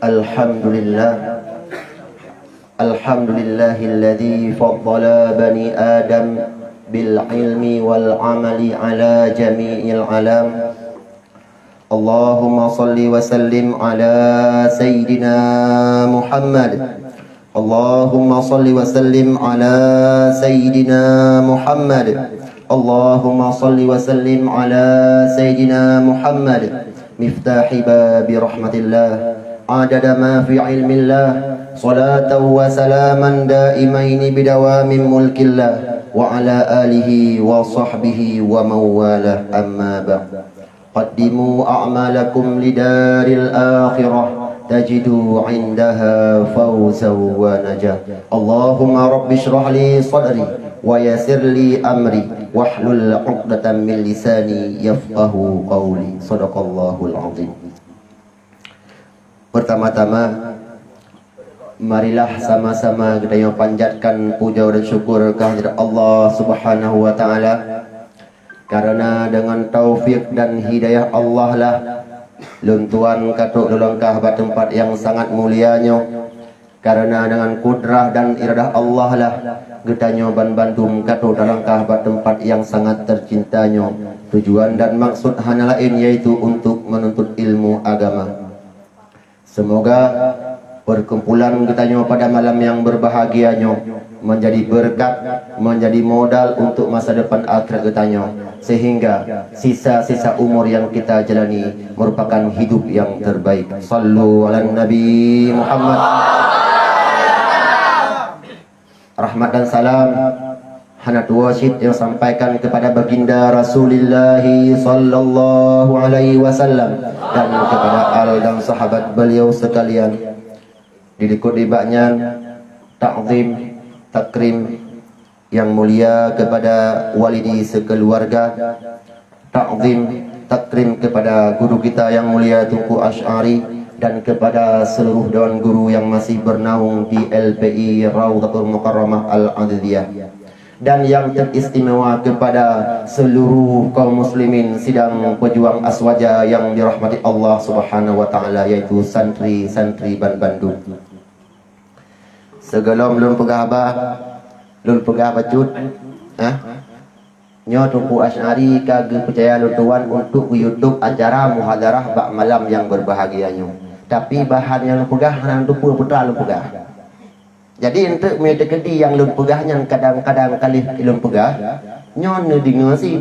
Alhamdulillah. Alhamdulillahilladzi faddala bani Adam bil ilmi wal amali ala jami'il alam. Allahumma salli wa sallim ala Sayyidina Muhammad. Allahumma salli wa sallim ala Sayyidina Muhammad. Allahumma salli wa sallim ala Sayyidina Muhammad. Miftahi babi rahmatillah, adada ma fi ilmillah, salatan wa salaman daimaini bidawamin mulkillah, wa ala alihi wa sahbihi wa mawalah, amma ba'd. Qaddimu a'malakum lidaril akhirah, tajidu indaha fawzan wa najah. Allahumma rabbi shrah li sadri wa yassir li amri wahlul 'uqdatam min lisani yafqahu qawli. Shadaqallahul 'azim. Pertama-tama, marilah sama-sama kita yang panjatkan puja dan syukur kehadirat Allah Subhanahu wa taala, karena dengan taufik dan hidayah Allah lah luntuan katuk lelengkah pada tempat yang sangat mulianya. Karena dengan kudrah dan iradah Allah lah getanya ban Bandung katuk lelengkah pada tempat yang sangat tercintanya. Tujuan dan maksud hanya lain, yaitu untuk menuntut ilmu agama. Semoga perkumpulan getanya pada malam yang berbahagianya menjadi berkat, menjadi modal untuk masa depan akhirat getanya, sehingga sisa-sisa umur yang kita jalani merupakan hidup yang terbaik. Sallu ala Nabi Muhammad. Rahmat dan salam hanat wasyid yang sampaikan kepada baginda Rasulullah sallallahu alaihi wasallam dan kepada al dan sahabat beliau sekalian. Didikut dibaknya takzim takrim yang mulia kepada walidi sekeluarga, takzim takrim kepada guru kita yang mulia Tunku Asy'ari, dan kepada seluruh dewan guru yang masih bernaung di LPI Raudhatul Mukarramah Al-Adidiyah, dan yang teristimewa kepada seluruh kaum muslimin sidang pejuang aswaja yang dirahmati Allah Subhanahu wa taala, yaitu santri-santri Ban Bandung. Segelom lun pegah abah, lun pegah bacut, nyo Tunku Asy'ari kagak percaya lutuan untuk YouTube acara muhadarah bak malam yang berbahagianya. Tapi bahan yang pegah nang tupu putra lu pegah. Jadi untuk metekedi yang lun pegahnya kadang-kadang kali lun pegah nyon dengar sih.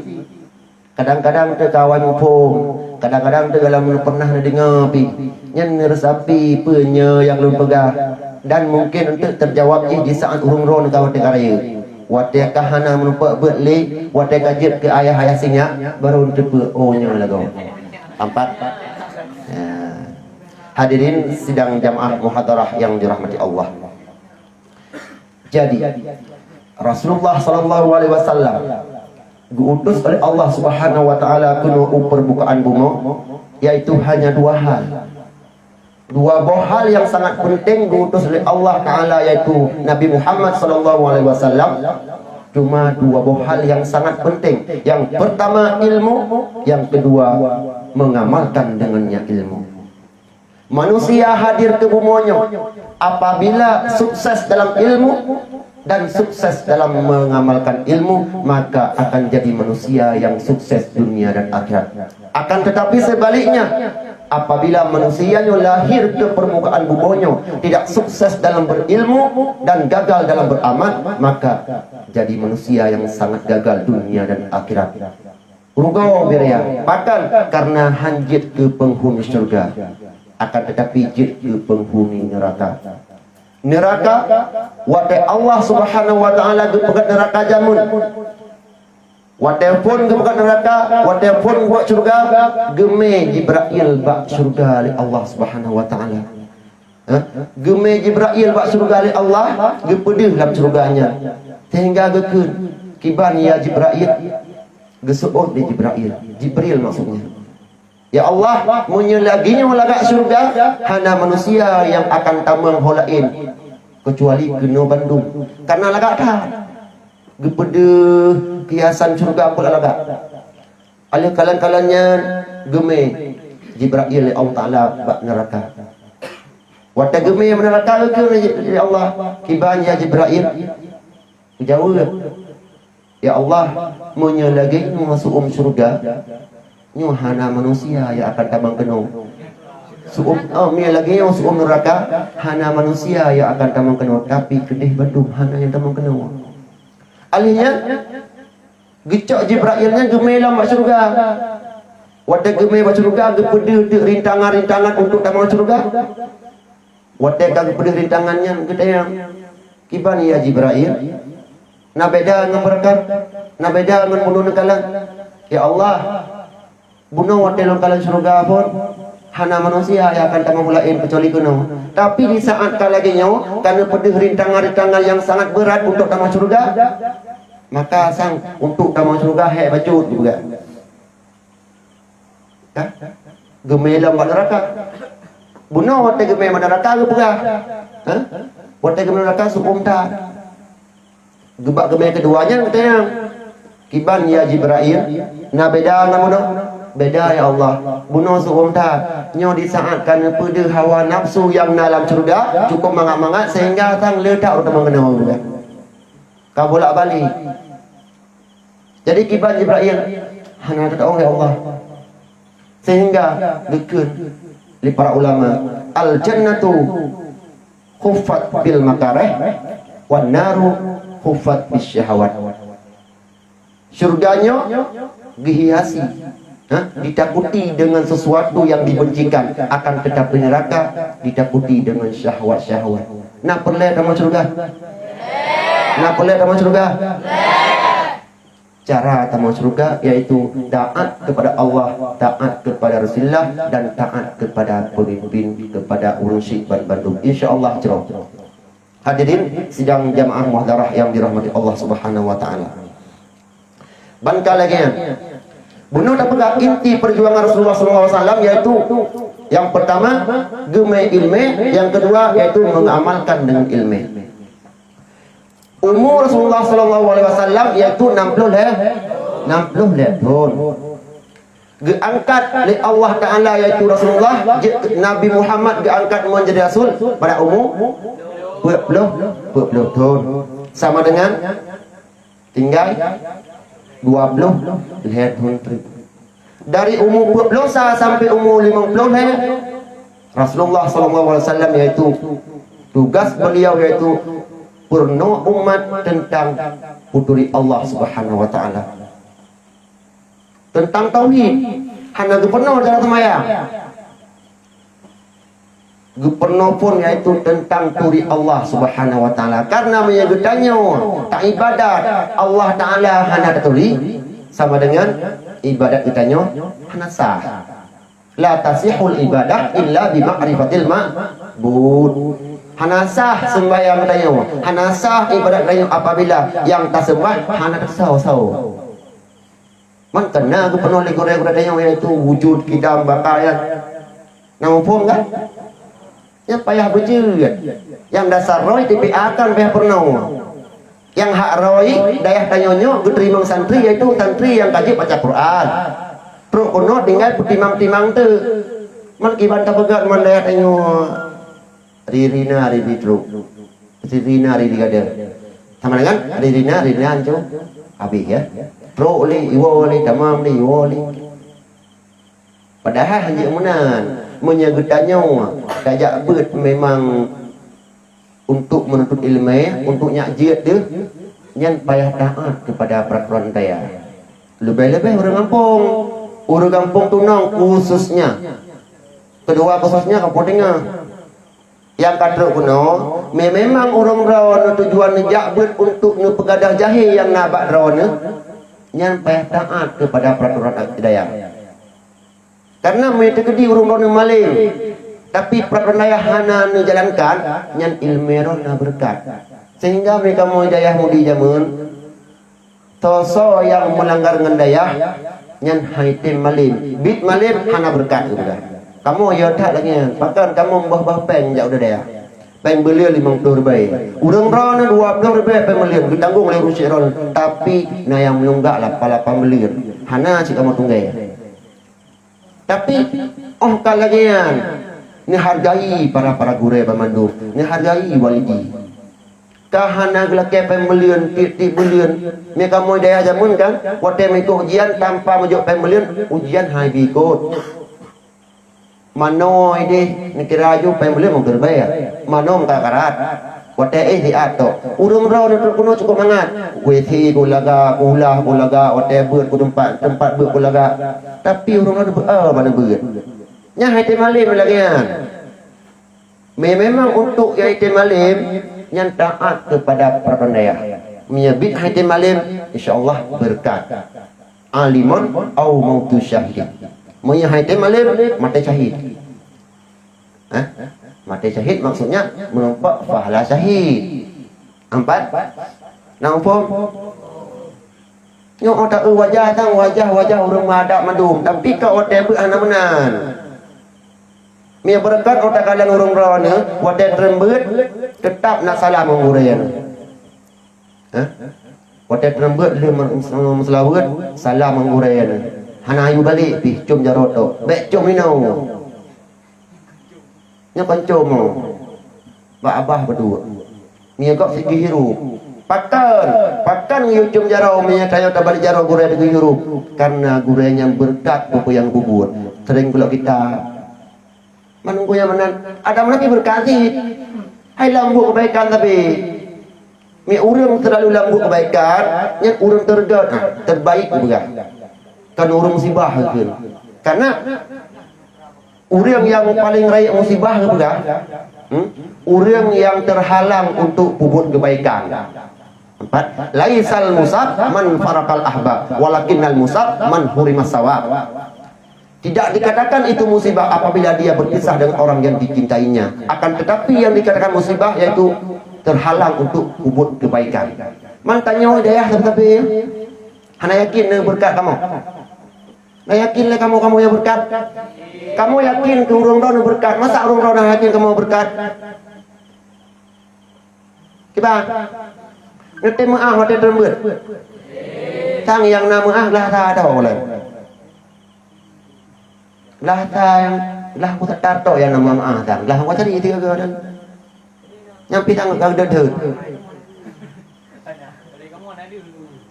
Kadang-kadang te kawan pun, kadang-kadang te dalam pernah dengar pi. Nyen resapi punya yang lun pegah. Dan mungkin untuk terjawab di saat urung-urung kau tegaraya. Watai kahana menumpak berli, watai kajet ke ayah-ayah singa, baru untuk nya lagu. Empat. Ya. Hadirin sidang jamaah muhadarah yang dirahmati Allah. Jadi Rasulullah sallallahu alaihi wasallam diutus oleh Allah Subhanahu wa taala ke permukaan bumi, yaitu hanya dua hal. Dua hal yang sangat penting diutus oleh Allah taala, yaitu Nabi Muhammad sallallahu alaihi wasallam. Cuma dua hal yang sangat penting. Yang pertama ilmu, yang kedua mengamalkan dengannya ilmu. Manusia hadir ke buminya apabila sukses dalam ilmu dan sukses dalam mengamalkan ilmu, maka akan jadi manusia yang sukses dunia dan akhirat. Akan tetapi sebaliknya, apabila manusia yang lahir ke permukaan buminya tidak sukses dalam berilmu dan gagal dalam beramal, maka jadi manusia yang sangat gagal dunia dan akhirat. Rugo beria, bahkan karena hanjit ke penghuni surga, akan tetapi jit ke penghuni neraka. Neraka watai Allah Subhanahu wa taala gepegat neraka jamun. Watai pun gepegat neraka, watai pun buat surga, geme Jibril bak surga oleh Allah Subhanahu wa taala. Geme Jibril bak surga oleh Allah, gepedih dalam surganya. Sehingga gekun kiban ya Jibril, gesuut di Jibril maksudnya. Ya Allah, menyelaginya melagak surga hana manusia yang akan tamang holain kecuali kena Bandung. Karena lagak dah gepede kiasan surga pula lagak. Oleh kalian-kaliannya geme Jibril Allah Ta'ala bak neraka. Wata gemai meneraka ke ya Allah. Kiban ya Jibril. Jawab. Ya Allah, munnya lagi masuk surga. Nyu hana manusia yang akan tabang kena. Munnya lagi masuk neraka, hana manusia yang akan tabang kena. Tapi kedih betul hana yang tabang kena. Alihnya gecok Jibrailnya gemai lah masuk surga. Wata gemai masuk surga, gepede rintangan-rintangan untuk tabang surga. Wata gepede rintangannya gedayang. Kiban ya Jibrail. Na beda dengan berkat, na beda dengan bunuh nekalan. Ya Allah, bunuh wadah nekalan surga pun hana manusia yang akan tak memulain kecuali kuno. Tapi di saat kalagi nyawa, karena pedih rintangan-rintangan yang sangat berat untuk tamu surga, maka sang untuk tamu surga hek bacut juga. Gemelam neraka. Bunuh wadah gemelam neraka ke pegah? Wadah gemelam neraka sukumta. Gebak gemai keduanya katanya kiban ya Jibril. Nah beda namun beda ya Allah. Bunuh suumta nyo di saat kan pedih hawa nafsu yang dalam surga cukup mangat-mangat sehingga tang letak untuk mengenal juga. Kau bolak balik. Jadi kiban Jibril hanya tahu ya Allah. Sehingga dekun li para ulama al jannatu khuffat bil makarih wan naru hufat bisyahawat. Surganya dihiasi, ditakuti dengan sesuatu yang dibencikan, akan tetapi neraka ditakuti dengan syahwat-syahwat. Nak perlu dalam surga? Nak perlu dalam surga? Cara dalam surga yaitu taat kepada Allah, taat kepada Rasulullah, dan taat kepada pemimpin, kepada urusi Bandung. Insyaallah cerah. Hadirin sidang jamaah muhdarah yang dirahmati Allah Subhanahu wa taala. Bangka lagi ya. Bunuh tak pegang inti perjuangan Rasulullah SAW yaitu yang pertama gemai ilmu, yang kedua yaitu mengamalkan dengan ilmu. Umur Rasulullah SAW yaitu 60 tahun. Diangkat oleh Allah Taala yaitu Rasulullah, Nabi Muhammad diangkat menjadi rasul pada umur 20 tahun, sama dengan tinggal 20 tahun. Dari umur 20 sampai umur 50 Rasulullah SAW yaitu tugas beliau yaitu purno umat tentang puturi Allah Subhanahu wa taala, tentang tauhid. Hanya penuh dalam semaya Gubernur pun yaitu tentang turi Allah Subhanahu wa taala. Karena menyebutkannya tak ibadat Allah taala hanya turi sama dengan ibadat kitanya hanya sah. La tasihul ibadah illa bi ma'rifatil ma'bud. Hanya sah sembahyang kitanya, hanya sah ibadat kitanya apabila yang tak sembah hanya tersau-sau. Man kena gubernur legore kitanya yaitu wujud kita bakayan. Nampun kan? Yang payah berjerat, yang dasar roy TPA kan payah pernah, yang hak roy dayah tanyonyo diterima santri yaitu santri yang kaji baca Quran. Terus kono tinggal timang-timang tu, man kiban tak pegat man dayah tanyo ririna riri truk, ririna riri gada, sama dengan ririna ancu, habis ya. Terus li iwo li tamam li iwo li. Padahal hanya menan menyegetanya kajak bet memang untuk menuntut ilmu, untuk nyajit dia yang payah taat kepada peraturan daya. Lebih-lebih orang kampung tunang khususnya. Kedua khususnya kampung tengah. Yang kata kuno, memang orang rawan tujuan nejak bet untuk pegadah jahil yang nabak rawan yang payah taat kepada peraturan daya. Karena mereka kedi urung-urung maling, tapi peraturan daya hana dijalankan, yang ilmu na berkat. Sehingga mereka mau daya mudi jamun, toso yang melanggar dengan daya, yang haitim maling, bit maling hana berkat juga. Kamu ya tak lagi, bahkan kamu bah peng jauh daya, peng beli 50 ribu, urung ron 20 ribu peng beli, ditanggung oleh rusik ron, tapi na yang melunggak lah pala pembeli, hana si kamu tunggai. Tapi kalagian Ni hargai para guru pemandum. Ni hargai walidi. Kahana gelake pembelian ti belian. Ni kamu daya jamun kan? Waktu mengikut ujian tanpa menjawab pembelian, ujian hai bikut. Mano ini ni kira aju pembelian mau berbayar. Mano mengkarat. Waktu di ato. Urung rau ni terkuno cukup mangat. Weti kulaga, ulah kulaga, waktu buat ku tempat buat kulaga. Tapi urung rau mana buat. Nya hati malim lagi kan. Memang untuk hati malim yang taat kepada pertandaian. Menyebut hati malim, insya-Allah berkat. Alimun au mautu syahid. Punya hati malim mati syahid. Mati syahid maksudnya menumpak pahala syahid. 4. Nampak? Nyok otak wajah urang madak madum, tapi kau otak anak-anak. Mia berkat otak kalian urung rona, wadah terembut tetap nak salam mengurayan. Wadah terembut dia selawat salam mengurayan. Hana ayu balik pi cum jaroto. Bek cum minau. Nya pancum. Ba abah berdua. Mia kok sigi hirup. Pakan yu cum jaro mia tayo tabalik jaro gure de hirup. Karena gurenya berkat buku yang bubur. Sering kalau kita menunggunya menan ada lagi berkasih hai lambu kebaikan tapi mi urang terlalu lambu kebaikan nya urang terbaik juga kan urang musibah keun karena urang yang paling raya musibah juga urang yang terhalang untuk bubut kebaikan. 4. Laisal musab man farakal ahbab walakinnal musab man hurimas sawab. Tidak dikatakan itu musibah apabila dia berpisah dengan orang yang dicintainya. Akan tetapi yang dikatakan musibah yaitu terhalang untuk bubut kebaikan. Mantannya daya tapi hana yakin berkat kamu. Nah yakinlah kamu yang berkat. Kamu yakin ke urang rona berkat. Masa urang rona yakin kamu berkat? Kiba? Ngerti maah hotel terembut. Sang yang nama lah tak ada oleh. Lah aku tak tahu yang nama maaf dah. Lah aku cari itu ke dan nyampi tang ke dede.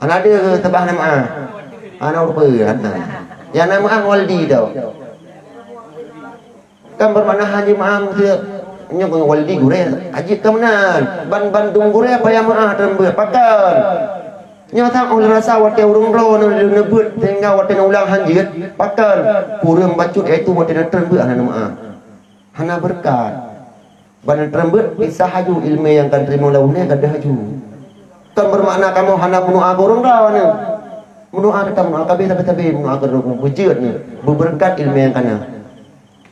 Anak dia ke tebah nama ah. Anak apa ya? Yang nama ah waldi tau. Kan bermakna haji maaf dia. Nya waldi gure. Haji kemenan. Bandung gure apa yang maaf terembut pakan. Nyata oleh rasa waktu urung ro nebut tinggal waktu ulang hanjit pakan kurang bacut itu waktu terembut hana maaf hana berkat badan terembut bisa haju ilmu yang kan terima launnya kada haju kan bermakna kamu hana bunuh urung ro ni bunuh tetap bunuh tapi bunuh urung bujut ni berberkat ilmu yang kana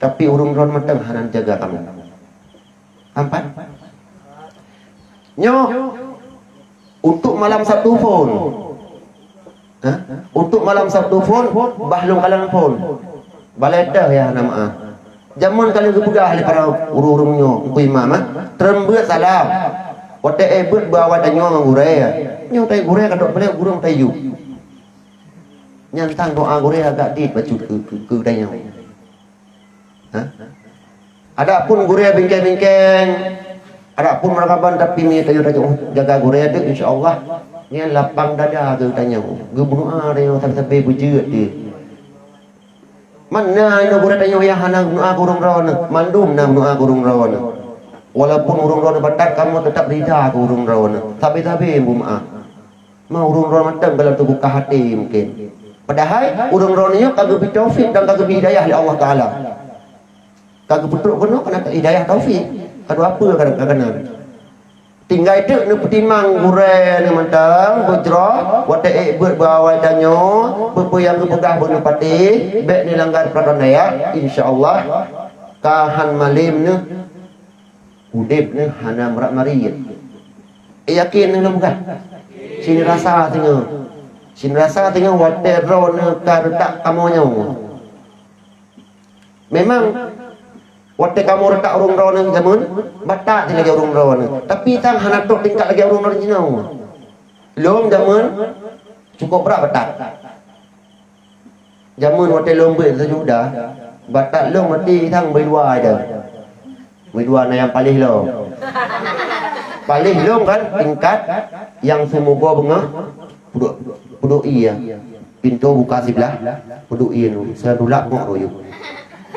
tapi urung ro matang hana jaga kamu. 4. Untuk malam Sabtu pun untuk malam Sabtu pun bahlung kalang pun baleda ya nama zaman kalian kepegah oleh para urung-urungnya ku imam terembut salam waktu ebut bawa tanyo ngure nyo tai gure kadok balik gurung tayu nyantang doa gure agak dit bacut ke tanyo adapun gure bingkeng adapun mereka tapi ni tayo jaga gure ada insyaallah ni lapang dada ke tanya gebunuh dia tapi bujut dia mana ino gure tanya ya hana doa kurung rawan mandum nam doa kurung rawan walaupun urung rawan batat kamu tetap rida kurung rawan tapi bu maaf mau urung rawan matang dalam tubuh hati mungkin padahal urung rawannya kagak taufik dan kagak hidayah oleh Allah taala kagak betul kena hidayah taufik. Kedua apa kadang-kadang tinggal itu ni petimang gure ni mentang bujro waktu buat bawa danyo yang kepegah bunuh pati bek ni langgar peraturan daya insyaallah kahan malim ni udip ni hana merak marit yakin ni bukan sini rasa tengok waktu ro ni karetak kamunya memang waktu kamu retak urung rawan zaman batak di lagi urung rawan tapi tang hana tok tingkat lagi urung rawan jinau lom zaman cukup berat batak zaman waktu lom ber sudah batak lom mati tang berdua aja Dua na yang paling lo. Paling lo kan tingkat yang semoga bunga puduk iya. Pintu buka sebelah puduk iya nu. Saya dulak kok royo.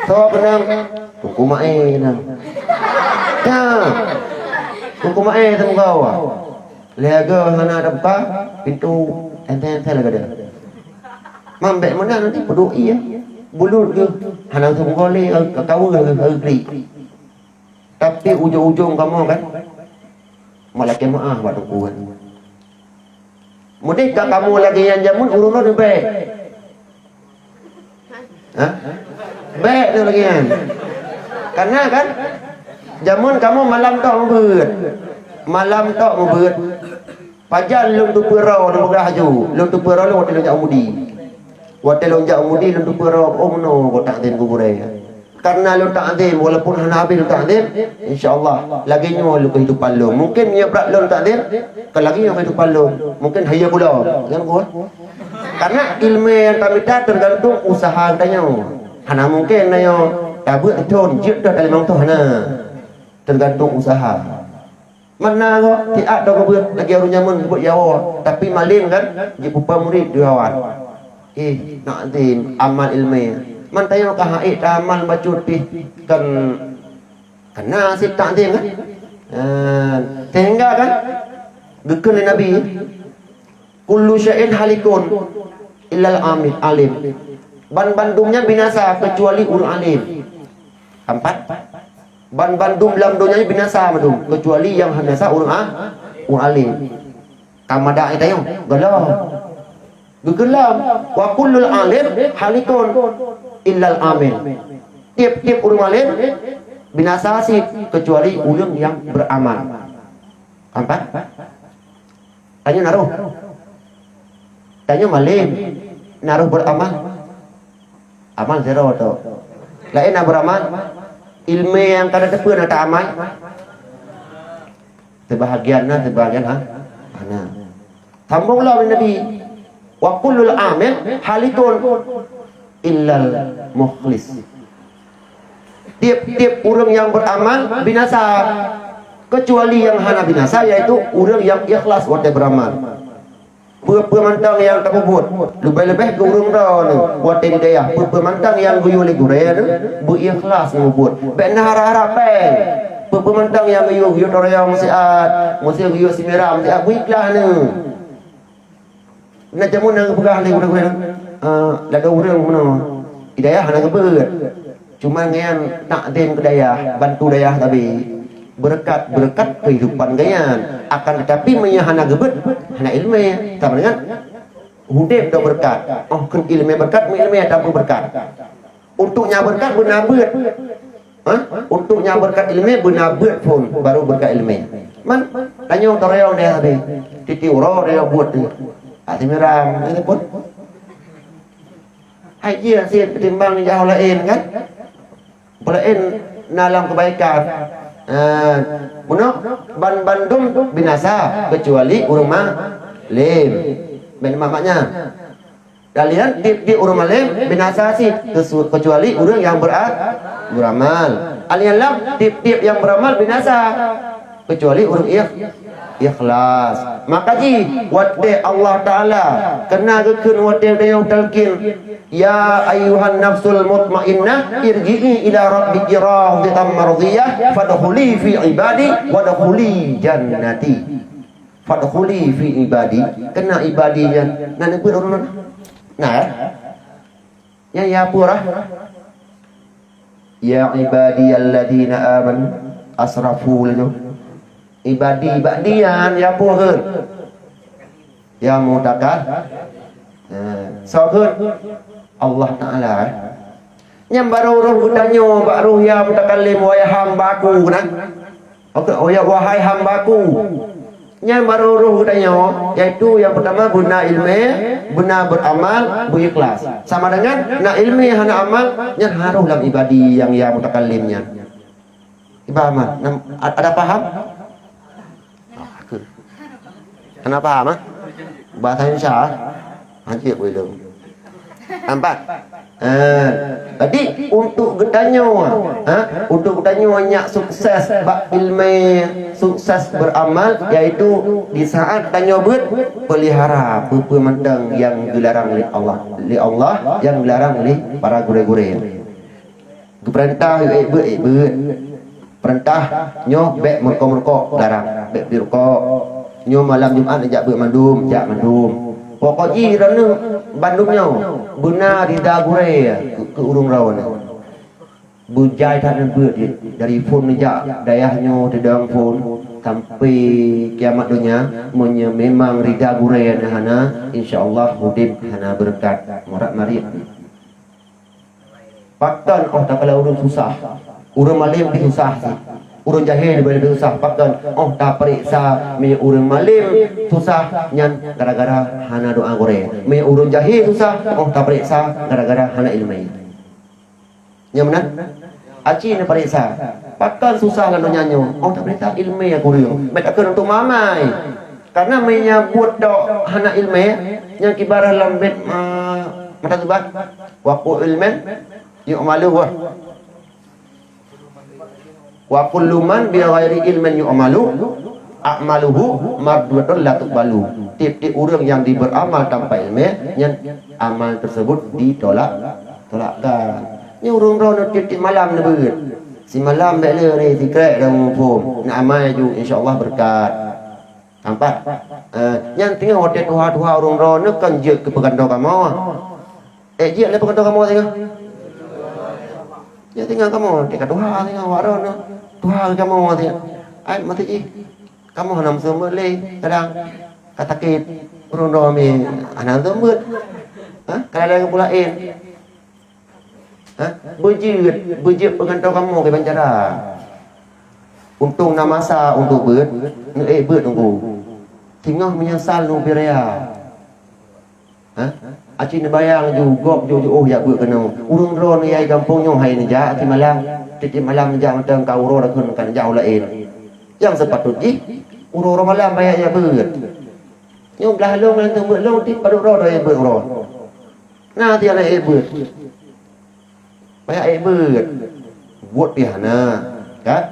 So benang tungku mae nang. Ya. Tungku mae temu kau. Lega sana depan pintu ente laga dia. Mambek mana nanti puduk iya. Bulut ke hanang semoga le kau agri. Tapi ujung-ujung kamu kan malah kemaah waktu kuat. Mudih kamu lagi yang jamun urun ni baik. Hah? Baik tu lagi kan. Karena kan jamun kamu malam tak membut. Malam tak membut. Pajan lum tu perau nak beraju. Lum tu perau lu hotel lonjak umudi. Hotel lonjak umudi lum tu perau oh no kotak tin kuburai. Karena lu ta'zim walaupun hana habis lu ta'zim insyaallah lagi nyo lu kehidupan lu mungkin nya berat lu ta'zim kalau lagi nya kehidupan lu mungkin haya pula kan kuat karena ilmu yang kami dah tergantung usaha tanya hana mungkin nayo tabut thon jit dah dalam tu hana tergantung usaha mana kok tiak dah kebut lagi aru nyamun buat yawa tapi malim kan ji pupa murid diawat na'zim amal ilmu man tayo ka haid amal bacuti kan kena si ta'zim kan sehingga kan gekun nabi kullu syai'in halikun illal amil alim ban-bandumnya binasa kecuali ulul alim empat ban-bandum dalam dunia binasa madum kecuali yang binasa ulul alim kamada itayo galau gegelam wa kullul alim halikun illal amil tiap-tiap orang alim binasa sih kecuali ulun yang beramal empat tanya naruh tanya malim naruh beramal amal zero tu lain nak beramal ilmu yang kada tepu nak amal sebahagian ana sambunglah Nabi wa kullul amil halikun illal mukhlis tiap-tiap orang yang beramal binasa kecuali yang hana binasa yaitu orang yang ikhlas waktu beramal pemantang yang tak buat lebih-lebih ke orang dah waktu hidayah pemantang yang guyu le gure berikhlas buat benar harap-harapan pemantang yang guyu orang mesti guyu simiram mesti ikhlas ni nak jamun nang pegah ni guna-guna laga urang mana hidayah hana gebet cuma ngan takdim ke dayah bantu dayah tapi berkat kehidupan gayan akan tetapi menyahana gebet hana ilmu sama dengan hudib dak berkat kan ilmu berkat ilmu tanpa berkat untuknya berkat benar bet untuknya berkat ilmu benar bet pun baru berkat ilmu man tanya torayong dia habis titi uro dia buat hati miram ini pun hai dia sih ketimbang jauh lain kan lain nalang kebaikan bandum binasa kecuali urma lim ben maknya kalian di urma lim binasa sih kecuali orang yang beramal kalian lam tip yang beramal binasa kecuali orang ikhlas maka ji wadde Allah Ta'ala kena gekun wadde yang talqin ya ayuhan nafsul mutmainnah irji'i ila rabbiki radhatan mardiyah fadkhuli fi ibadi wadkhuli jannati fadkhuli fi ibadi kena ibadinya nanti pun nah ya purah ya ibadiyalladzina amanu asrafu lalu ibadian ya puhun ya mutakat sohun Allah Ta'ala nyam baru roh kudanyo baru ya mutakallim wahai hambaku wahai hambaku nyam baru roh kudanyo yaitu yang pertama guna ilmu guna beramal berikhlas sama dengan na ilmu hana amal nyam haruh dalam ibadi yang ya mutakallimnya ibamat ada paham? Kenapa mah? Bahasa Indonesia hancur belum. Empat. Jadi untuk getanyo untuk getanyo banyak sukses bak ilmu sukses beramal yaitu di saat getanyo pelihara pemandang yang dilarang oleh Allah yang dilarang oleh para gure-gure. Perintah perintah nyo bek merko-merko larang bek dirko nyo malam Jumat jak mandum pokoknya rana bandumnya benar di dagure ke urung rawan bujai tan dari phone jak dayahnya dedang phone sampai kiamat dunia munnya memang rida gure hana insyaallah hudib hana berkat morat marit paktan tak kalau urung susah urung malim susah urun jahil boleh susah pakan tak periksa mi urun malim susah nyan gara-gara hana doa gore mi urun jahil susah tak periksa gara-gara hana ilmu nya benar aci ni periksa pakan susah lalu nyanyo tak periksa ilmu ya kuriung bet akan untuk mamai karena menyebut dok hana ilmu yang kibarah lambet mata tubat waqu ilmen yu'malu wa kullu man bi ghairi ilmin yu'malu a'maluhu mardudun la tuqbalu. Tiap-tiap orang yang beramal tanpa ilmu yang amal tersebut ditolakkan. Ni urang rono tiap-tiap malam na beut. Si malam dak le re si krek dang pom. Nak amal ju insyaallah berkat. Nampak? Yang tengah hotel tuha-tuha urang rono kan je ke pegando kamu. Je le pegando kamu tengah. Ya tinggal kamu dekat tuha tinggal waron tuha kamu mati ai mati kamu hanam semua le kadang katakit urung domi anak semut kadang pulain bujit pengantau kamu ke bancara untung namasa untuk beut tunggu tinggal menyesal nu biraya aci ni bayang juga ya beut kena urung ron yai kampung nyo hai ni ja ti malam ja matang ka uro rakun kan jauh lain yang sepatutnya uro malam bayang ya beut nyo belah long lan beut long ti paduk ro ya beut ron nah ti ala beut bayang beut buat pihana kan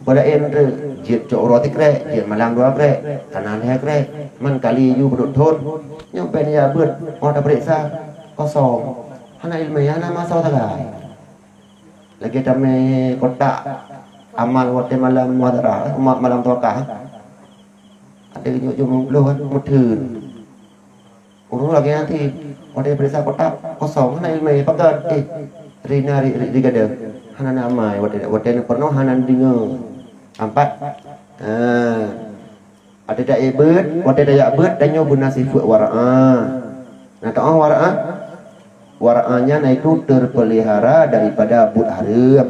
pada endre jit cok roti krek jit malam dua krek kanan he krek man kali yu bedut thon nyampe ya beut mau ada periksa kosong hana ilmu hana masa tagai lagi tame kotak amal waktu malam muadarah malam tawakah ada yu jumung lu kan mudun urung lagi nanti mau ada periksa kotak kosong hana ilmu pakai rina rigada hana nama waktu pernah hana dengar empat ada dak beut wate dak beut dan nyo guna sifat wara'ah nah tahu wara'ahnya nah itu terpelihara daripada but haram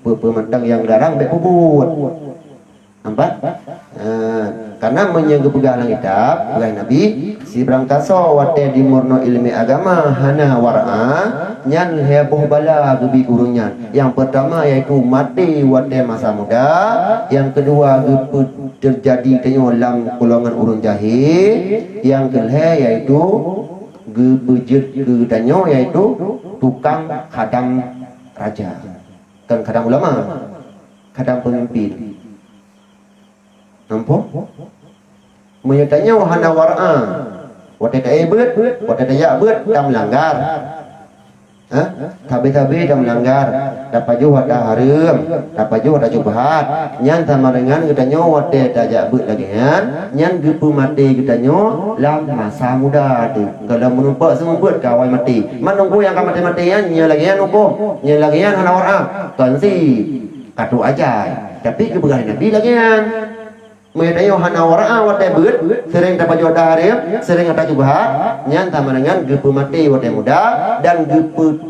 pemandang yang larang baik bubut empat karena menyanggup pegang kitab pegang Nabi si berangkaso wate di murno ilmi agama hana wara'ah nyan heboh bala gebi gurunya yang pertama yaitu mati wate masa muda yang kedua terjadi kenyolam golongan urun jahil yang kedua yaitu gebejut gedanyo yaitu tukang khadam raja kan khadam ulama khadam pemimpin nampak menyatanya wahana wara'ah wate tak beut wate tak beut dah melanggar tabe-tabe dah melanggar dapat juga ada haram dapat juga ada jubahat nyan sama dengan katanya wate tak beut lagi nyan gepu mati katanya lam masa muda tu kalau menumpak semua beut kawai mati menunggu yang akan mati-matian nya lagi nunggu nya lagi hana wara'ah kan si katu aja tapi kebegahan Nabi lagi medayo hana wara'ah wate beut sering dapat juga haram sering ada jubahat nyan sama dengan gepu mati wate muda dan gepu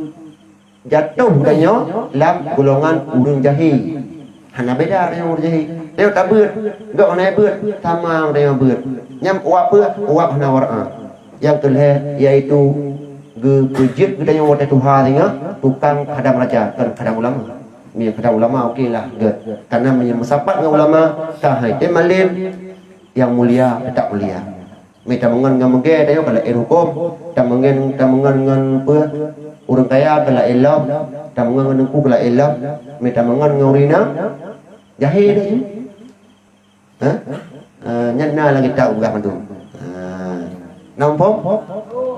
jatuh danyo lam golongan urang jahil hana beda dengan urang jahil dia tak beut gak hana beut sama dengan beut nyam uap hana wara'ah yang kedua yaitu gebejit danyo wate tuha tengah tukang khadam raja kan khadam ulama ni khadam ulama okeylah karena menyesapat dengan ulama sahai malim yang mulia tak mulia minta mengen dengan mege dayo kalau hukum tak mengen dengan Orang kaya kala elok, tamungan nengku kala elok, metamangan ngurina, jahil tu. Nyana lagi tak ugah tu. Nampak?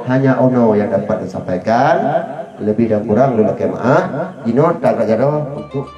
Hanya ono yang dapat disampaikan. Lebih dan kurang lelaki maaf. Jinot tak ada untuk